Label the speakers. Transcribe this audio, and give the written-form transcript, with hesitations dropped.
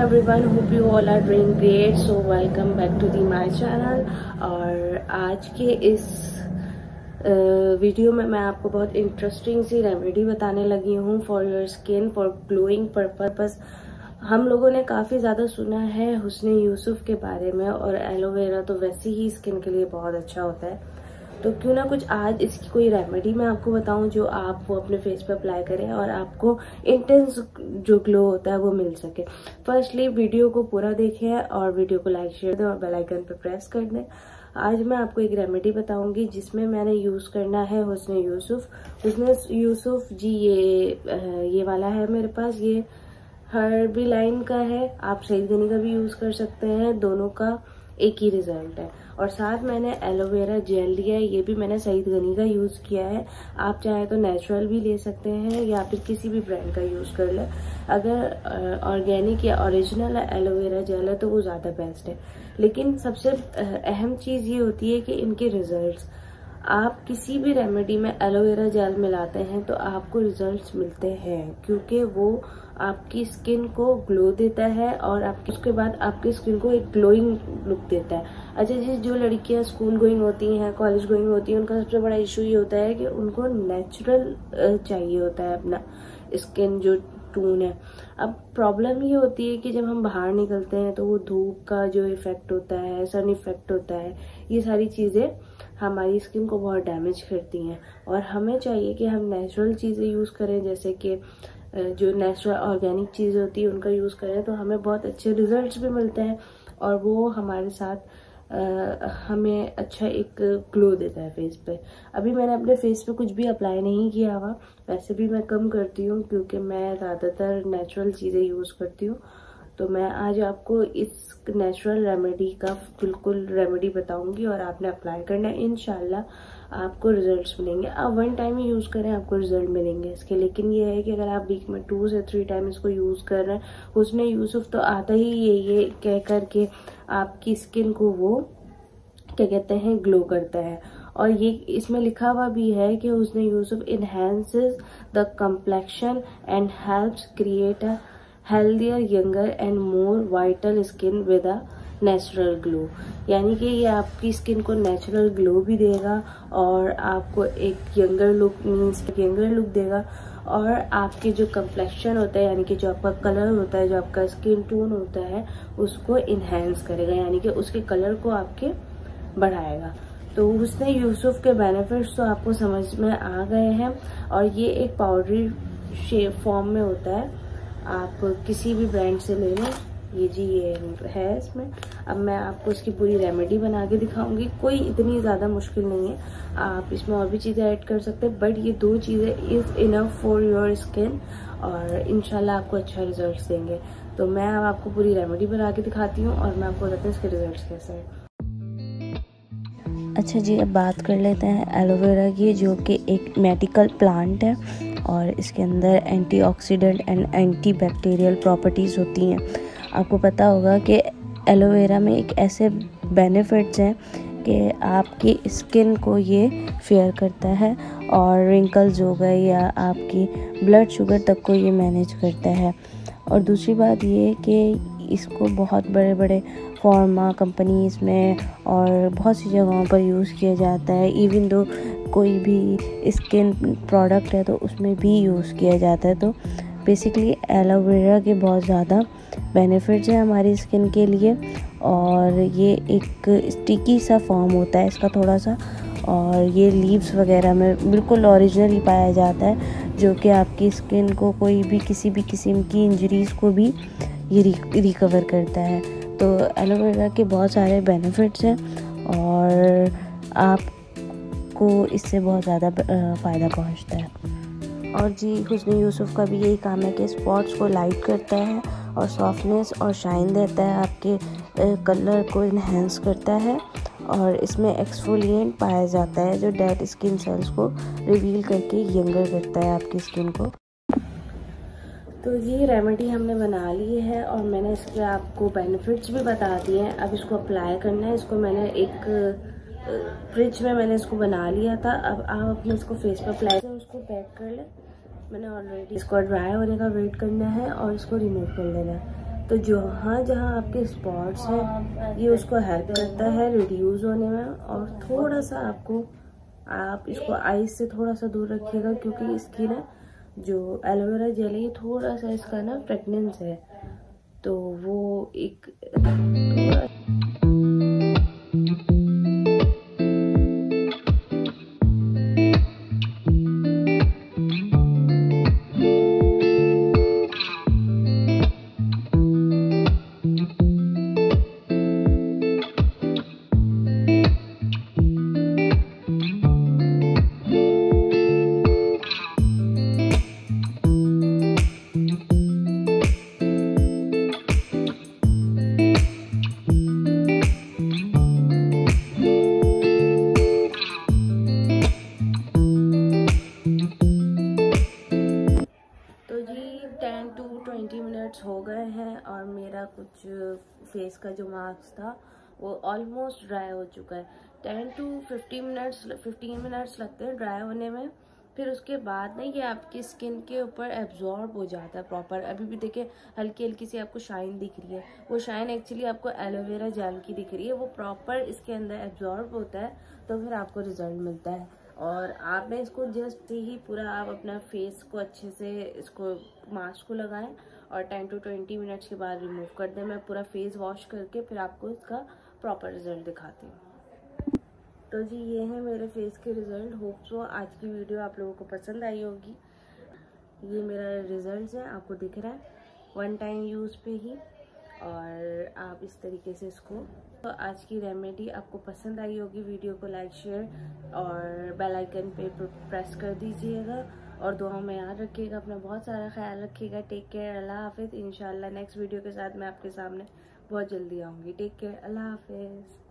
Speaker 1: everyone, hope you all are doing great. So welcome back to my channel। और आज के इस video में मैं आपको बहुत इंटरेस्टिंग सी रेमेडी बताने लगी हूँ for your skin, for glowing purpose. हम लोगों ने काफ़ी ज़्यादा सुना है हुस्न यूसुफ के बारे में, और एलोवेरा तो वैसे ही स्किन के लिए बहुत अच्छा होता है। तो क्यों ना कुछ आज इसकी कोई रेमेडी मैं आपको बताऊं जो आप वो अपने फेस पे अप्लाई करें और आपको इंटेंस जो ग्लो होता है वो मिल सके। फर्स्टली वीडियो को पूरा देखें और वीडियो को लाइक शेयर दें और बेल आइकन पर प्रेस कर दें। आज मैं आपको एक रेमेडी बताऊंगी जिसमें मैंने यूज़ करना है हुस्न यूसुफ। हुस्न यूसुफ जी ये वाला है मेरे पास। ये हर्बी लाइन का है, आप सईद गनी का भी यूज़ कर सकते हैं, दोनों का एक ही रिजल्ट है। और साथ मैंने एलोवेरा जेल लिया है, ये भी मैंने सईद गनी का यूज़ किया है। आप चाहे तो नेचुरल भी ले सकते हैं या फिर किसी भी ब्रांड का यूज़ कर ले। अगर ऑर्गेनिक या ओरिजिनल एलोवेरा जेल है तो वो ज़्यादा बेस्ट है। लेकिन सबसे अहम चीज़ ये होती है कि इनके रिजल्ट्स। आप किसी भी रेमेडी में एलोवेरा जेल मिलाते हैं तो आपको रिजल्ट्स मिलते हैं, क्योंकि वो आपकी स्किन को ग्लो देता है और आपकी उसके बाद आपकी स्किन को एक ग्लोइंग लुक देता है। अच्छा जी, जो लड़कियां स्कूल गोइंग होती हैं, कॉलेज गोइंग होती हैं, उनका सबसे बड़ा इशू ये होता है कि उनको नेचुरल चाहिए होता है अपना स्किन जो टून है। अब प्रॉब्लम ये होती है कि जब हम बाहर निकलते हैं तो वो धूप का जो इफेक्ट होता है, सन इफेक्ट होता है, ये सारी चीज़ें हमारी स्किन को बहुत डैमेज करती हैं। और हमें चाहिए कि हम नेचुरल चीज़ें यूज़ करें, जैसे कि जो नेचुरल ऑर्गेनिक चीज़ें होती है उनका यूज़ करें तो हमें बहुत अच्छे रिजल्ट्स भी मिलते हैं और वो हमारे साथ हमें अच्छा एक ग्लो देता है फेस पे। अभी मैंने अपने फेस पे कुछ भी अप्लाई नहीं किया हुआ, वैसे भी मैं कम करती हूँ क्योंकि मैं ज़्यादातर नेचुरल चीज़ें यूज़ करती हूँ। तो मैं आज आपको इस नेचुरल रेमेडी का बिल्कुल रेमेडी बताऊंगी और आपने अप्लाई करना है। इंशाल्लाह आपको रिजल्ट्स मिलेंगे। आप 1 टाइम ही यूज़ करें, आपको रिजल्ट मिलेंगे इसके। लेकिन ये है कि अगर आप वीक में 2 से 3 टाइम इसको यूज़ कर रहे हैं, हुस्न यूसुफ तो आता ही ये कह कर के आपकी स्किन को वो क्या कहते हैं ग्लो करता है। और ये इसमें लिखा हुआ भी है कि हुस्न Yusuf enhances the complexion and helps create a healthier, younger and more vital skin with a natural glow. यानी कि ये आपकी स्किन को नेचुरल ग्लो भी देगा और आपको एक यंगर लुक देगा। और आपके जो कम्प्लेक्शन होता है, यानी कि जो आपका कलर होता है, जो आपका स्किन टोन होता है, उसको इन्हेंस करेगा, यानी कि उसके कलर को आपके बढ़ाएगा। तो हुस्न यूसुफ के बेनिफिट्स तो आपको समझ में आ गए हैं। और ये एक पाउडरी शेप फॉर्म में होता है, आप किसी भी ब्रांड से ले लें। ये जी ये है इसमें। अब मैं आपको इसकी पूरी रेमेडी बना के दिखाऊंगी। कोई इतनी ज़्यादा मुश्किल नहीं है, आप इसमें और भी चीज़ें ऐड कर सकते हैं, बट ये 2 चीज़ें is enough for your skin और इंशाल्लाह आपको अच्छा रिजल्ट देंगे। तो मैं अब आपको पूरी रेमेडी बना के दिखाती हूँ और मैं आपको बताती हूँ इसके रिजल्ट कैसे हैं।
Speaker 2: अच्छा जी, अब बात कर लेते हैं एलोवेरा की, जो कि एक मेडिकल प्लांट है और इसके अंदर antioxidant and anti bacterial properties होती हैं। आपको पता होगा कि एलोवेरा में एक ऐसे बेनिफिट्स हैं कि आपकी स्किन को ये फेयर करता है और रिंकल्स हो गए या आपकी ब्लड शुगर तक को ये मैनेज करता है। और दूसरी बात ये कि इसको बहुत बड़े बड़े फार्मा कंपनीज़ में और बहुत सी जगहों पर यूज़ किया जाता है। इवन दो कोई भी स्किन प्रोडक्ट है तो उसमें भी यूज़ किया जाता है। तो बेसिकली एलोवेरा के बहुत ज़्यादा बेनिफिट्स हैं हमारी स्किन के लिए। और ये एक स्टिकी सा फॉर्म होता है इसका थोड़ा सा, और ये लीव्स वगैरह में बिल्कुल ओरिजिनली पाया जाता है, जो कि आपकी स्किन को कोई भी किसी भी किस्म की इंजरीज़ को भी ये रिकवर करता है। तो एलोवेरा के बहुत सारे बेनिफिट्स हैं और आपको इससे बहुत ज़्यादा फ़ायदा पहुंचता है। और जी, हुस्न यूसुफ का भी यही काम है कि स्पॉट्स को लाइट करता है और सॉफ्टनेस और शाइन देता है, आपके कलर को इन्हेंस करता है। और इसमें एक्सफोलिएंट पाया जाता है जो डेड स्किन सेल्स को रिवील करके यंगर करता है आपकी स्किन को।
Speaker 1: तो ये रेमेडी हमने बना ली है और मैंने इसके आपको बेनिफिट्स भी बता दिए हैं। अब इसको अप्लाई करना है। इसको मैंने एक फ्रिज में मैंने इसको बना लिया था। अब आप अपने इसको फेस पर अप्लाई करें, उसको पैक कर लें। मैंने ऑलरेडी इसको ड्राई होने का वेट करना है और इसको रिमूव कर लेना है। तो जहाँ जहाँ आपके स्पॉट्स हैं ये उसको हेल्प करता है रिड्यूस होने में। और थोड़ा सा आप इसको आइस से थोड़ा सा दूर रखिएगा, क्योंकि इसकी ना जो एलोवेरा जेल है ये थोड़ा सा इसका ना फ्रेगनेंस है, तो वो एक थोड़ा तो जी 10 to 20 मिनट्स हो गए हैं और मेरा कुछ फेस का जो मास्क था वो ऑलमोस्ट ड्राई हो चुका है। 10 to 15 मिनट्स लगते हैं ड्राई होने में। फिर उसके बाद ना ये आपकी स्किन के ऊपर एब्जॉर्ब हो जाता है प्रॉपर। अभी भी देखिए हल्की हल्की सी आपको शाइन दिख रही है, वो शाइन एक्चुअली आपको एलोवेरा जेल की दिख रही है, वो प्रॉपर इसके अंदर एब्जॉर्ब होता है, तो फिर आपको रिजल्ट मिलता है। और आपने इसको जस्ट ही पूरा आप अपना फेस को अच्छे से इसको मास्क को लगाएं और 10 to 20 मिनट्स के बाद रिमूव कर दें। मैं पूरा फेस वॉश करके फिर आपको इसका प्रॉपर रिजल्ट दिखाती हूँ। तो जी ये है मेरे फेस के रिजल्ट। होप सो आज की वीडियो आप लोगों को पसंद आई होगी। ये मेरा रिजल्ट है, आपको दिख रहा है, 1 टाइम यूज़ पे ही। और आप इस तरीके से इसको, तो आज की रेमेडी आपको पसंद आई होगी। वीडियो को लाइक शेयर और बेल आइकन पे प्रेस कर दीजिएगा और दुआओं में याद रखिएगा, अपना बहुत सारा ख्याल रखिएगा। टेक केयर, अल्लाह हाफिज़। इंशाल्लाह नेक्स्ट वीडियो के साथ मैं आपके सामने बहुत जल्दी आऊँगी। टेक केयर, अल्लाह हाफिज़।